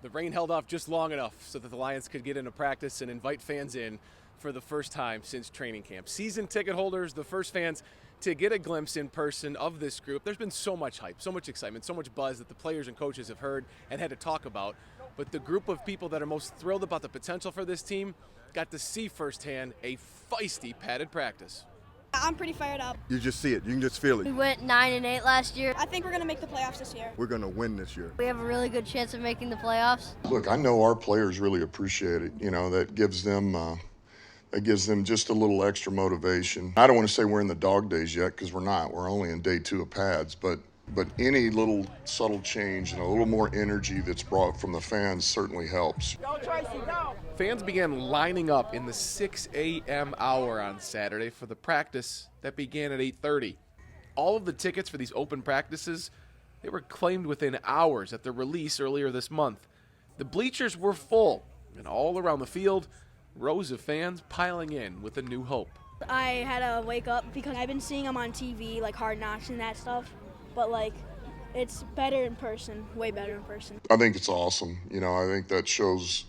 The rain held off just long enough so that the Lions could get into practice and invite fans in for the first time since training camp. Season ticket holders, the first fans to get a glimpse in person of this group. There's been so much hype, so much excitement, so much buzz that the players and coaches have heard and had to talk about. But the group of people that are most thrilled about the potential for this team got to see firsthand a feisty padded practice. I'm pretty fired up. You just see it. You can just feel We it. went 9-8 last year. I think we're going to make the playoffs this year. We're going to win this year. We have a really good chance of making the playoffs. Look, I know our players really appreciate it. You know, that gives them just a little extra motivation. I don't want to say we're in the dog days yet, because we're not. We're only in day 2 of pads, but any little subtle change and a little more energy that's brought from the fans certainly helps. Fans began lining up in the 6 a.m. hour on Saturday for the practice that began at 8:30. All of the tickets for these open practices, they were claimed within hours at the release earlier this month. The bleachers were full, and all around the field, rows of fans piling in with a new hope. I had to wake up because I've been seeing them on TV, like Hard Knocks and that stuff. But, it's better in person, way better in person. I think it's awesome. You know, I think that shows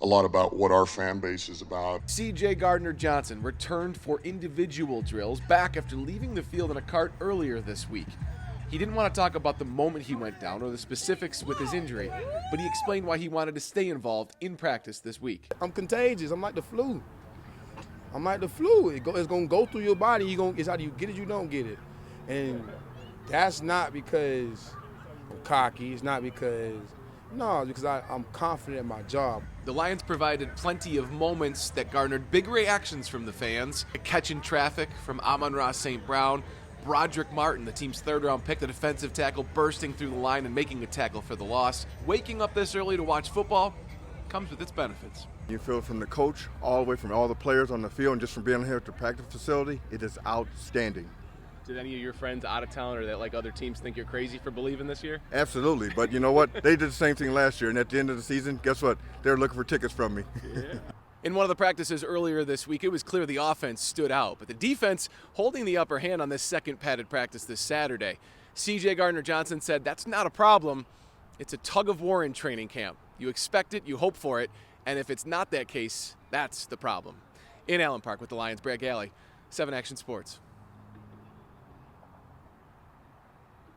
a lot about what our fan base is about. CJ Gardner-Johnson returned for individual drills back after leaving the field in a cart earlier this week. He didn't want to talk about the moment he went down or the specifics with his injury, but he explained why he wanted to stay involved in practice this week. I'm contagious. I'm like the flu. It's going to go through your body. It's either you get it, you don't get it. And that's not because I'm cocky. It's not because, no, because I'm confident in my job. The Lions provided plenty of moments that garnered big reactions from the fans. A catch in traffic from Amon-Ra St. Brown. Broderick Martin, the team's third-round pick, the defensive tackle, bursting through the line and making a tackle for the loss. Waking up this early to watch football comes with its benefits. You feel it from the coach, all the way from all the players on the field, and just from being here at the practice facility, it is outstanding. Did any of your friends out of town or that like other teams think you're crazy for believing this year? Absolutely, but you know what? They did the same thing last year, and at the end of the season, guess what? They're looking for tickets from me. Yeah. In one of the practices earlier this week, it was clear the offense stood out, but the defense holding the upper hand on this second padded practice this Saturday. CJ Gardner-Johnson said that's not a problem. It's a tug of war in training camp. You expect it, you hope for it, and if it's not that case, that's the problem. In Allen Park with the Lions, Brad Galley, 7 Action Sports.